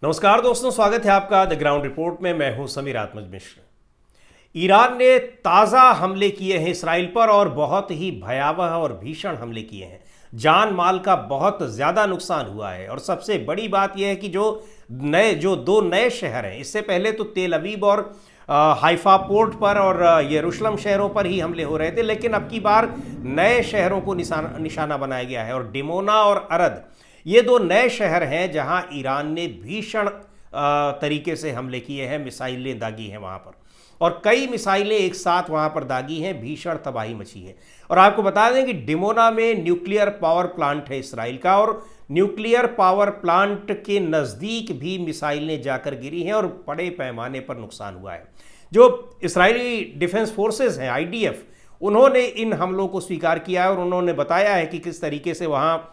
नमस्कार दोस्तों, स्वागत है आपका द ग्राउंड रिपोर्ट में। मैं हूं समीर आत्मज मिश्र। ईरान ने ताज़ा हमले किए हैं इसराइल पर और बहुत ही भयावह और भीषण हमले किए हैं। जान माल का बहुत ज़्यादा नुकसान हुआ है और सबसे बड़ी बात यह है कि जो दो नए शहर हैं, इससे पहले तो तेल अवीव और हाइफा पोर्ट पर और यरूशलेम शहरों पर ही हमले हो रहे थे, लेकिन अब की बार नए शहरों को निशाना बनाया गया है। और डिमोना और अरद, ये दो नए शहर हैं जहां ईरान ने भीषण तरीके से हमले किए हैं, मिसाइलें दागी हैं वहां पर, और कई मिसाइलें एक साथ वहां पर दागी हैं, भीषण तबाही मची है। और आपको बता दें कि डिमोना में न्यूक्लियर पावर प्लांट है इसराइल का, और न्यूक्लियर पावर प्लांट के नज़दीक भी मिसाइलें जाकर गिरी हैं और बड़े पैमाने पर नुकसान हुआ है। जो इसराइली डिफेंस फोर्सेस हैं, IDF, उन्होंने इन हमलों को स्वीकार किया है और उन्होंने बताया है कि किस तरीके से वहाँ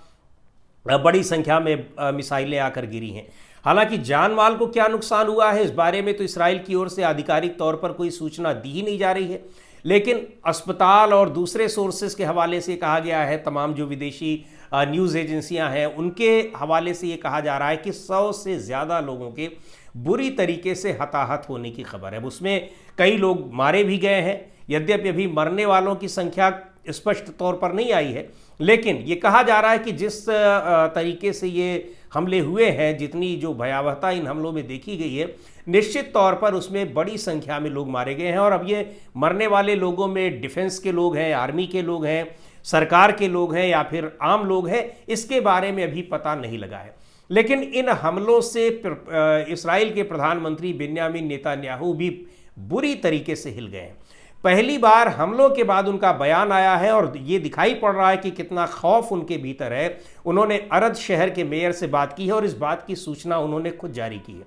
बड़ी संख्या में मिसाइलें आकर गिरी हैं। हालांकि जान माल को क्या नुकसान हुआ है, इस बारे में तो इसराइल की ओर से आधिकारिक तौर पर कोई सूचना दी ही नहीं जा रही है, लेकिन अस्पताल और दूसरे सोर्सेज के हवाले से कहा गया है, तमाम जो विदेशी न्यूज़ एजेंसियां हैं उनके हवाले से ये कहा जा रहा है कि 100 से ज़्यादा लोगों के बुरी तरीके से हताहत होने की खबर है। उसमें कई लोग मारे भी गए हैं। यद्यपि अभी मरने वालों की संख्या स्पष्ट तौर पर नहीं आई है, लेकिन ये कहा जा रहा है कि जिस तरीके से ये हमले हुए हैं, जितनी जो भयावहता इन हमलों में देखी गई है, निश्चित तौर पर उसमें बड़ी संख्या में लोग मारे गए हैं। और अब ये मरने वाले लोगों में डिफेंस के लोग हैं, आर्मी के लोग हैं, सरकार के लोग हैं या फिर आम लोग हैं, इसके बारे में अभी पता नहीं लगा है। लेकिन इन हमलों से इसराइल के प्रधानमंत्री बेंयामिन नेतन्याहू भी बुरी तरीके से हिल गए हैं। पहली बार हमलों के बाद उनका बयान आया है और ये दिखाई पड़ रहा है कि कितना खौफ उनके भीतर है। उन्होंने अरद शहर के मेयर से बात की है और इस बात की सूचना उन्होंने खुद जारी की है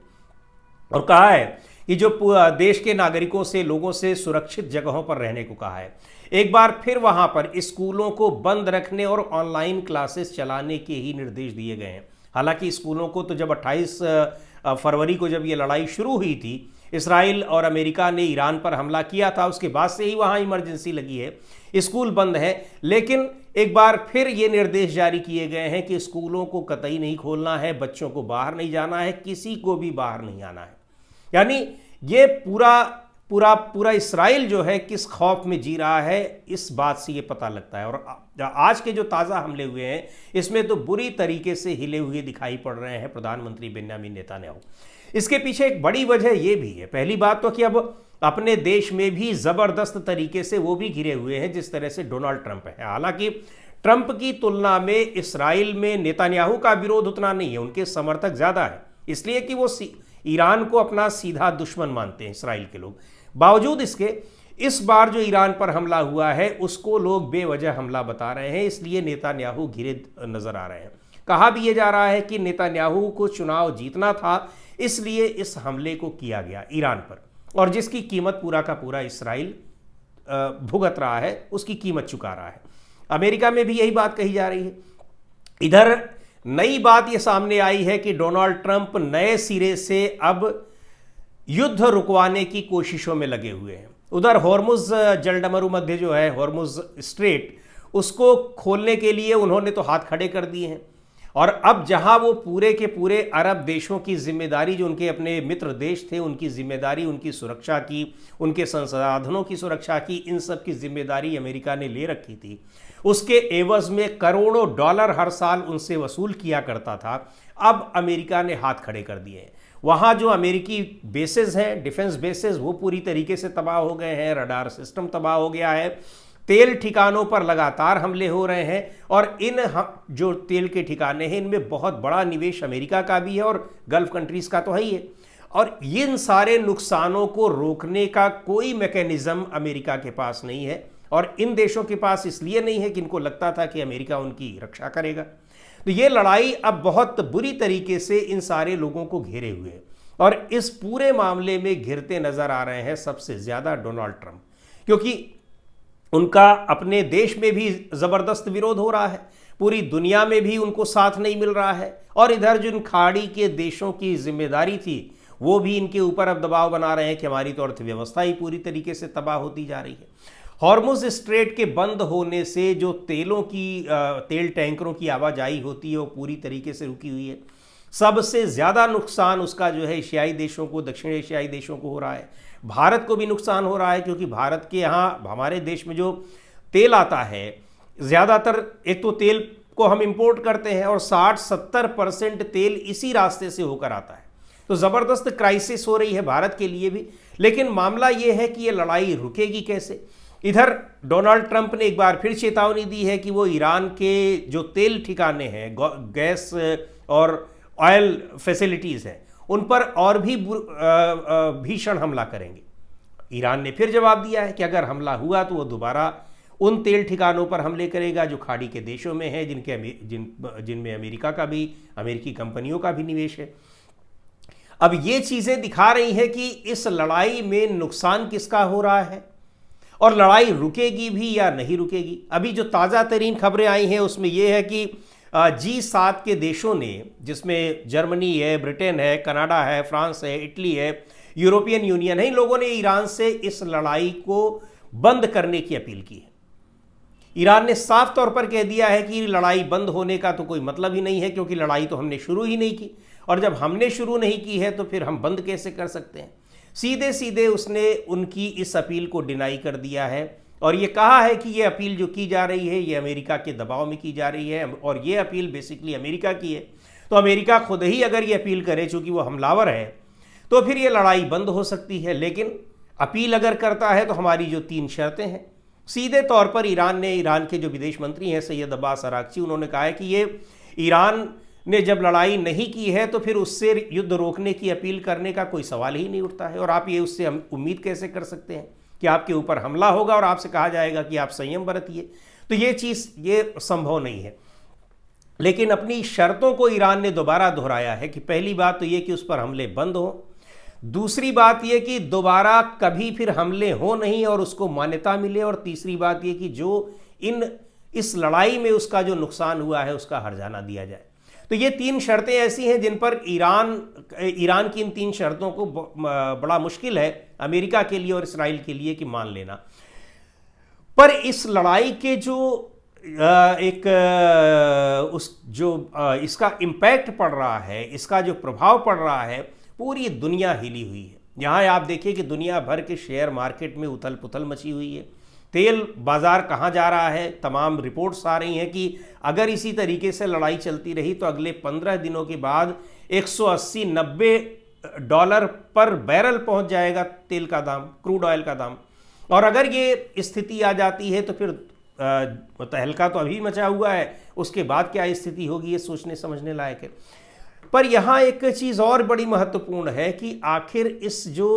और कहा है कि जो देश के नागरिकों से, लोगों से सुरक्षित जगहों पर रहने को कहा है। एक बार फिर वहां पर स्कूलों को बंद रखने और ऑनलाइन क्लासेस चलाने के ही निर्देश दिए गए हैं। हालांकि स्कूलों को तो जब 28 फरवरी को जब ये लड़ाई शुरू हुई थी, इसराइल और अमेरिका ने ईरान पर हमला किया था, उसके बाद से ही वहाँ इमरजेंसी लगी है, स्कूल बंद है। लेकिन एक बार फिर ये निर्देश जारी किए गए हैं कि स्कूलों को कतई नहीं खोलना है, बच्चों को बाहर नहीं जाना है, किसी को भी बाहर नहीं आना है। यानी ये पूरा इसराइल जो है किस खौफ में जी रहा है, इस बात से ये पता लगता है। और आज के जो ताज़ा हमले हुए हैं, इसमें तो बुरी तरीके से हिले हुए दिखाई पड़ रहे हैं प्रधानमंत्री बेंयामिन नेतन्याहू। इसके पीछे एक बड़ी वजह यह भी है, पहली बात तो कि अब अपने देश में भी ज़बरदस्त तरीके से वो भी घिरे हुए हैं जिस तरह से डोनाल्ड ट्रंप है। हालांकि ट्रंप की तुलना में इसराइल में नेतन्याहू का विरोध उतना नहीं है, उनके समर्थक ज़्यादा है, इसलिए कि वो ईरान को अपना सीधा दुश्मन मानते हैं इसराइल के लोग। बावजूद इसके इस बार जो ईरान पर हमला हुआ है उसको लोग बेवजह हमला बता रहे हैं, इसलिए नेतन्याहू घिरे नजर आ रहे हैं। कहा भी ये जा रहा है कि नेतन्याहू को चुनाव जीतना था, इसलिए इस हमले को किया गया ईरान पर, और जिसकी कीमत पूरा का पूरा इसराइल भुगत रहा है, उसकी कीमत चुका रहा है। अमेरिका में भी यही बात कही जा रही है। इधर नई बात यह सामने आई है कि डोनाल्ड ट्रंप नए सिरे से अब युद्ध रुकवाने की कोशिशों में लगे हुए हैं। उधर हॉर्मुज जलडमरू मध्य जो है, हॉर्मुज स्ट्रेट, उसको खोलने के लिए उन्होंने तो हाथ खड़े कर दिए हैं। और अब जहां वो पूरे के पूरे अरब देशों की जिम्मेदारी, जो उनके अपने मित्र देश थे, उनकी जिम्मेदारी, उनकी सुरक्षा की, उनके संसाधनों की सुरक्षा की, इन सब की जिम्मेदारी अमेरिका ने ले रखी थी। उसके एवज में करोड़ों डॉलर हर साल उनसे वसूल किया करता था। अब अमेरिका ने हाथ खड़े कर दिए हैं। वहाँ जो अमेरिकी बेसेस हैं, डिफेंस बेसेस, वो पूरी तरीके से तबाह हो गए हैं, रडार सिस्टम तबाह हो गया है, तेल ठिकानों पर लगातार हमले हो रहे हैं। और इन जो तेल के ठिकाने हैं, इनमें बहुत बड़ा निवेश अमेरिका का भी है और गल्फ कंट्रीज़ का तो है ही है। और इन सारे नुकसानों को रोकने का कोई मैकेनिज्म अमेरिका के पास नहीं है, और इन देशों के पास इसलिए नहीं है कि इनको लगता था कि अमेरिका उनकी रक्षा करेगा। तो ये लड़ाई अब बहुत बुरी तरीके से इन सारे लोगों को घेरे हुए है, और इस पूरे मामले में घिरते नजर आ रहे हैं सबसे ज़्यादा डोनाल्ड ट्रंप, क्योंकि उनका अपने देश में भी ज़बरदस्त विरोध हो रहा है, पूरी दुनिया में भी उनको साथ नहीं मिल रहा है, और इधर जिन खाड़ी के देशों की जिम्मेदारी थी वो भी इनके ऊपर अब दबाव बना रहे हैं कि हमारी तो अर्थव्यवस्था ही पूरी तरीके से तबाह होती जा रही है। हॉर्मुज स्ट्रेट के बंद होने से जो तेल टैंकरों की आवाजाही होती है वो पूरी तरीके से रुकी हुई है। सबसे ज़्यादा नुकसान उसका जो है एशियाई देशों को, दक्षिण एशियाई देशों को हो रहा है। भारत को भी नुकसान हो रहा है, क्योंकि भारत के यहाँ, हमारे देश में जो तेल आता है, ज़्यादातर एक तो तेल को हम इंपोर्ट करते हैं और 60-70% तेल इसी रास्ते से होकर आता है। तो ज़बरदस्त क्राइसिस हो रही है भारत के लिए भी। लेकिन मामला ये है कि ये लड़ाई रुकेगी कैसे। इधर डोनाल्ड ट्रंप ने एक बार फिर चेतावनी दी है कि वो ईरान के जो तेल ठिकाने हैं, गैस और ऑयल फैसिलिटीज़ हैं, उन पर और भी भीषण हमला करेंगे। ईरान ने फिर जवाब दिया है कि अगर हमला हुआ तो वो दोबारा उन तेल ठिकानों पर हमले करेगा जो खाड़ी के देशों में है, जिनमें अमेरिका का भी, अमेरिकी कंपनियों का भी निवेश है। अब ये चीज़ें दिखा रही हैं कि इस लड़ाई में नुकसान किसका हो रहा है और लड़ाई रुकेगी भी या नहीं रुकेगी। अभी जो ताज़ा तरीन खबरें आई हैं उसमें यह है कि G7 के देशों ने, जिसमें जर्मनी है, ब्रिटेन है, कनाडा है, फ्रांस है, इटली है, यूरोपियन यूनियन है, इन लोगों ने ईरान से इस लड़ाई को बंद करने की अपील की है। ईरान ने साफ तौर पर कह दिया है कि लड़ाई बंद होने का तो कोई मतलब ही नहीं है, क्योंकि लड़ाई तो हमने शुरू ही नहीं की, और जब हमने शुरू नहीं की है तो फिर हम बंद कैसे कर सकते हैं। सीधे सीधे उसने उनकी इस अपील को डिनाई कर दिया है और ये कहा है कि ये अपील जो की जा रही है ये अमेरिका के दबाव में की जा रही है, और ये अपील बेसिकली अमेरिका की है। तो अमेरिका खुद ही अगर ये अपील करे, चूँकि वो हमलावर है, तो फिर ये लड़ाई बंद हो सकती है। लेकिन अपील अगर करता है तो हमारी जो 3 शर्तें हैं, सीधे तौर पर ईरान के जो विदेश मंत्री हैं सैयद अब्बास अरागची, उन्होंने कहा है कि ये ईरान ने जब लड़ाई नहीं की है तो फिर उससे युद्ध रोकने की अपील करने का कोई सवाल ही नहीं उठता है, और आप ये उससे उम्मीद कैसे कर सकते हैं कि आपके ऊपर हमला होगा और आपसे कहा जाएगा कि आप संयम बरतिए। तो ये चीज़ ये संभव नहीं है। लेकिन अपनी शर्तों को ईरान ने दोबारा दोहराया है कि पहली बात तो ये कि उस पर हमले बंद हों, दूसरी बात यह कि दोबारा कभी फिर हमले हो नहीं और उसको मान्यता मिले, और तीसरी बात यह कि जो इस लड़ाई में उसका जो नुकसान हुआ है उसका हर्जाना दिया जाए। तो ये 3 शर्तें ऐसी हैं जिन पर ईरान की इन 3 शर्तों को बड़ा मुश्किल है अमेरिका के लिए और इसराइल के लिए कि मान लेना। पर इस लड़ाई के जो इसका इम्पैक्ट पड़ रहा है, इसका जो प्रभाव पड़ रहा है, पूरी दुनिया हिली हुई है। यहाँ आप देखिए कि दुनिया भर के शेयर मार्केट में उथल पुथल मची हुई है। तेल बाज़ार कहाँ जा रहा है, तमाम रिपोर्ट्स आ रही हैं कि अगर इसी तरीके से लड़ाई चलती रही तो अगले 15 दिनों के बाद 180-90 डॉलर पर बैरल पहुँच जाएगा तेल का दाम, क्रूड ऑयल का दाम। और अगर ये स्थिति आ जाती है तो फिर तहलका तो अभी मचा हुआ है, उसके बाद क्या स्थिति होगी ये सोचने समझने लायक है। पर यहाँ एक चीज़ और बड़ी महत्वपूर्ण है कि आखिर इस जो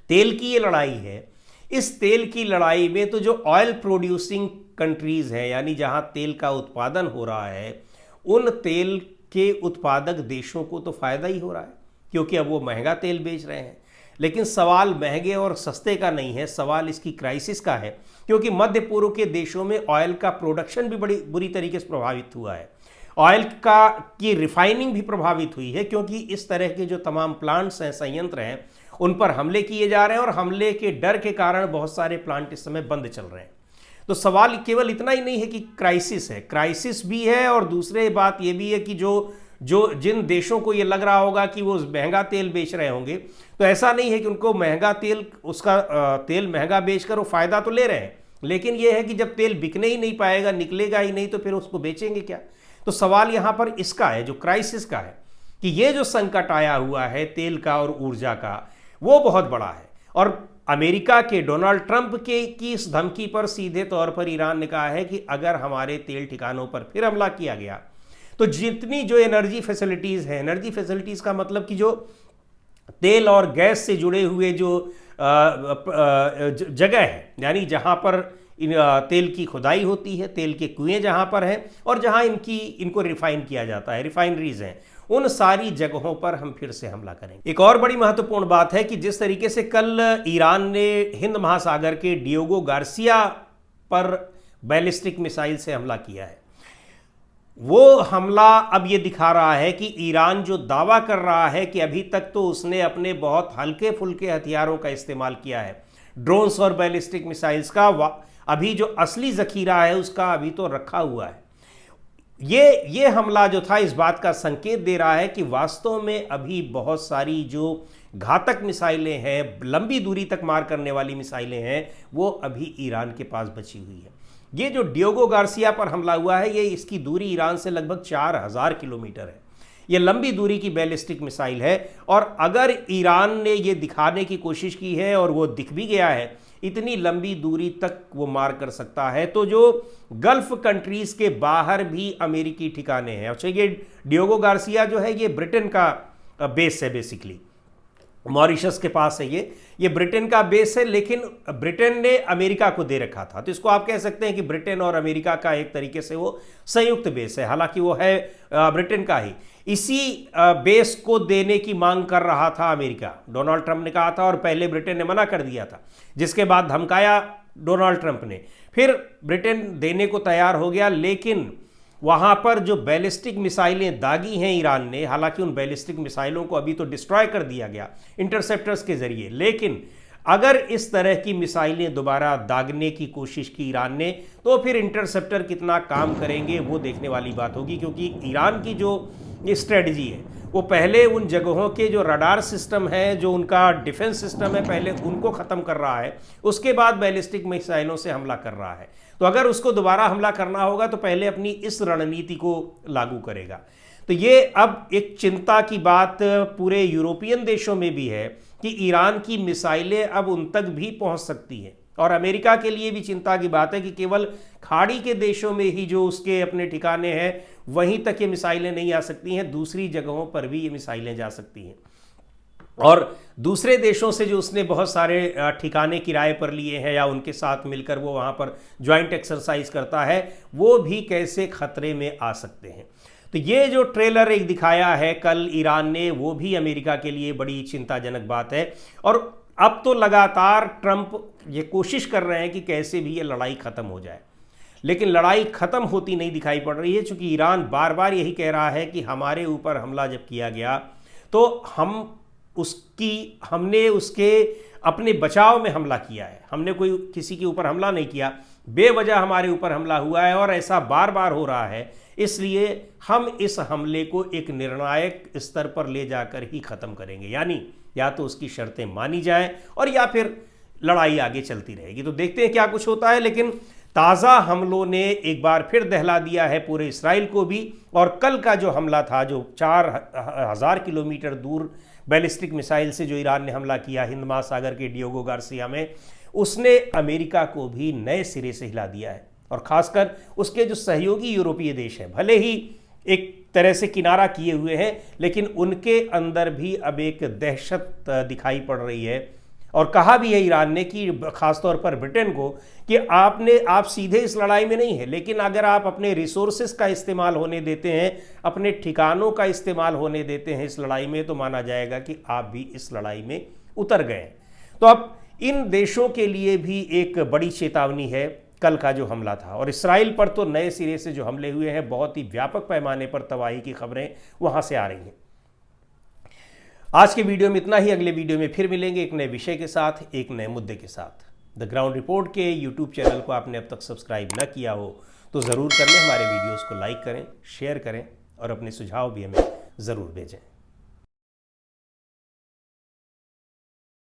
तेल की ये लड़ाई है, इस तेल की लड़ाई में तो जो ऑयल प्रोड्यूसिंग कंट्रीज़ हैं, यानी जहाँ तेल का उत्पादन हो रहा है, उन तेल के उत्पादक देशों को तो फ़ायदा ही हो रहा है, क्योंकि अब वो महंगा तेल बेच रहे हैं। लेकिन सवाल महंगे और सस्ते का नहीं है, सवाल इसकी क्राइसिस का है, क्योंकि मध्य पूर्व के देशों में ऑयल का प्रोडक्शन भी बड़ी बुरी तरीके से प्रभावित हुआ है। ऑयल की रिफाइनिंग भी प्रभावित हुई है, क्योंकि इस तरह के जो तमाम प्लांट्स हैं, संयंत्र हैं, उन पर हमले किए जा रहे हैं और हमले के डर के कारण बहुत सारे प्लांट इस समय बंद चल रहे हैं। तो सवाल केवल इतना ही नहीं है कि क्राइसिस है, क्राइसिस भी है, और दूसरी बात ये भी है कि जिन देशों को ये लग रहा होगा कि वो महंगा तेल बेच रहे होंगे, तो ऐसा नहीं है कि उनको महंगा तेल, उसका तेल महंगा बेचकर वो फ़ायदा तो ले रहे हैं, लेकिन ये है कि जब तेल बिकने ही नहीं पाएगा, निकलेगा ही नहीं, तो फिर उसको बेचेंगे क्या। तो सवाल यहाँ पर इसका है, जो क्राइसिस का है, कि ये जो संकट आया हुआ है तेल का और ऊर्जा का, वो बहुत बड़ा है। और अमेरिका के डोनाल्ड ट्रंप की इस धमकी पर सीधे तौर पर ईरान ने कहा है कि अगर हमारे तेल ठिकानों पर फिर हमला किया गया तो जितनी जो एनर्जी फैसिलिटीज़ हैं, एनर्जी फैसिलिटीज़ का मतलब कि जो तेल और गैस से जुड़े हुए जो जगह है, यानी जहाँ पर तेल की खुदाई होती है, तेल के कुएं जहाँ पर हैं और जहाँ इनको रिफाइन किया जाता है, रिफाइनरीज हैं, उन सारी जगहों पर हम फिर से हमला करेंगे। एक और बड़ी महत्वपूर्ण बात है कि जिस तरीके से कल ईरान ने हिंद महासागर के डियोगो गार्सिया पर बैलिस्टिक मिसाइल से हमला किया है, वो हमला अब ये दिखा रहा है कि ईरान जो दावा कर रहा है कि अभी तक तो उसने अपने बहुत हल्के फुल्के हथियारों का इस्तेमाल किया है, ड्रोन्स और बैलिस्टिक मिसाइल्स का, अभी जो असली जखीरा है उसका अभी तो रखा हुआ है। ये हमला जो था इस बात का संकेत दे रहा है कि वास्तव में अभी बहुत सारी जो घातक मिसाइलें हैं, लंबी दूरी तक मार करने वाली मिसाइलें हैं, वो अभी ईरान के पास बची हुई है। ये जो डियोगो गार्सिया पर हमला हुआ है, ये इसकी दूरी ईरान से लगभग 4000 किलोमीटर है। ये लंबी दूरी की बैलिस्टिक मिसाइल है, और अगर ईरान ने ये दिखाने की कोशिश की है और वो दिख भी गया है, इतनी लंबी दूरी तक वो मार कर सकता है, तो जो गल्फ कंट्रीज के बाहर भी अमेरिकी ठिकाने हैं। अच्छा, ये डियोगो गार्सिया जो है ये ब्रिटेन का बेस है, बेसिकली मॉरिशस के पास है। ये ब्रिटेन का बेस है, लेकिन ब्रिटेन ने अमेरिका को दे रखा था, तो इसको आप कह सकते हैं कि ब्रिटेन और अमेरिका का एक तरीके से वो संयुक्त बेस है। हालांकि वो है ब्रिटेन का ही। इसी बेस को देने की मांग कर रहा था अमेरिका। डोनाल्ड ट्रंप ने कहा था और पहले ब्रिटेन ने मना कर दिया था, जिसके बाद धमकाया डोनाल्ड ट्रंप ने, फिर ब्रिटेन देने को तैयार हो गया। लेकिन वहाँ पर जो बैलिस्टिक मिसाइलें दागी हैं ईरान ने, हालांकि उन बैलिस्टिक मिसाइलों को अभी तो डिस्ट्रॉय कर दिया गया इंटरसेप्टर्स के जरिए, लेकिन अगर इस तरह की मिसाइलें दोबारा दागने की कोशिश की ईरान ने, तो फिर इंटरसेप्टर कितना काम करेंगे वो देखने वाली बात होगी। क्योंकि ईरान की जो स्ट्रेटजी है, वो पहले उन जगहों के जो रडार सिस्टम है, जो उनका डिफेंस सिस्टम है, पहले उनको ख़त्म कर रहा है, उसके बाद बैलिस्टिक मिसाइलों से हमला कर रहा है। तो अगर उसको दोबारा हमला करना होगा तो पहले अपनी इस रणनीति को लागू करेगा। तो ये अब एक चिंता की बात पूरे यूरोपियन देशों में भी है कि ईरान की मिसाइलें अब उन तक भी पहुंच सकती हैं, और अमेरिका के लिए भी चिंता की बात है कि केवल खाड़ी के देशों में ही जो उसके अपने ठिकाने हैं वहीं तक ये मिसाइलें नहीं आ सकती हैं, दूसरी जगहों पर भी ये मिसाइलें जा सकती हैं। और दूसरे देशों से जो उसने बहुत सारे ठिकाने किराए पर लिए हैं या उनके साथ मिलकर वो वहाँ पर ज्वाइंट एक्सरसाइज करता है, वो भी कैसे खतरे में आ सकते हैं। तो ये जो ट्रेलर एक दिखाया है कल ईरान ने, वो भी अमेरिका के लिए बड़ी चिंताजनक बात है। और अब तो लगातार ट्रंप ये कोशिश कर रहे हैं कि कैसे भी ये लड़ाई ख़त्म हो जाए, लेकिन लड़ाई ख़त्म होती नहीं दिखाई पड़ रही है, क्योंकि ईरान बार बार यही कह रहा है कि हमारे ऊपर हमला जब किया गया तो हमने उसके अपने बचाव में हमला किया है, हमने कोई किसी के ऊपर हमला नहीं किया, बेवजह हमारे ऊपर हमला हुआ है और ऐसा बार बार हो रहा है, इसलिए हम इस हमले को एक निर्णायक स्तर पर ले जाकर ही ख़त्म करेंगे। यानी या तो उसकी शर्तें मानी जाएं और या फिर लड़ाई आगे चलती रहेगी। तो देखते हैं क्या कुछ होता है। लेकिन ताज़ा हमलों ने एक बार फिर दहला दिया है पूरे इसराइल को भी, और कल का जो हमला था, जो 4000 किलोमीटर दूर बैलिस्टिक मिसाइल से जो ईरान ने हमला किया हिंद महासागर के डियोगो गार्सिया में, उसने अमेरिका को भी नए सिरे से हिला दिया है। और ख़ासकर उसके जो सहयोगी यूरोपीय देश हैं, भले ही एक तरह से किनारा किए हुए हैं, लेकिन उनके अंदर भी अब एक दहशत दिखाई पड़ रही है। और कहा भी है ईरान ने कि खासतौर पर ब्रिटेन को कि आप सीधे इस लड़ाई में नहीं है, लेकिन अगर आप अपने रिसोर्सेस का इस्तेमाल होने देते हैं, अपने ठिकानों का इस्तेमाल होने देते हैं इस लड़ाई में, तो माना जाएगा कि आप भी इस लड़ाई में उतर गए हैं। तो अब इन देशों के लिए भी एक बड़ी चेतावनी है कल का जो हमला था। और इसराइल पर तो नए सिरे से जो हमले हुए हैं, बहुत ही व्यापक पैमाने पर तबाही की खबरें वहाँ से आ रही हैं। आज के वीडियो में इतना ही। अगले वीडियो में फिर मिलेंगे एक नए विषय के साथ, एक नए मुद्दे के साथ। द ग्राउंड रिपोर्ट के यूट्यूब चैनल को आपने अब तक सब्सक्राइब न किया हो तो ज़रूर कर लें। हमारे वीडियोज़ को लाइक करें, शेयर करें और अपने सुझाव भी हमें ज़रूर भेजें।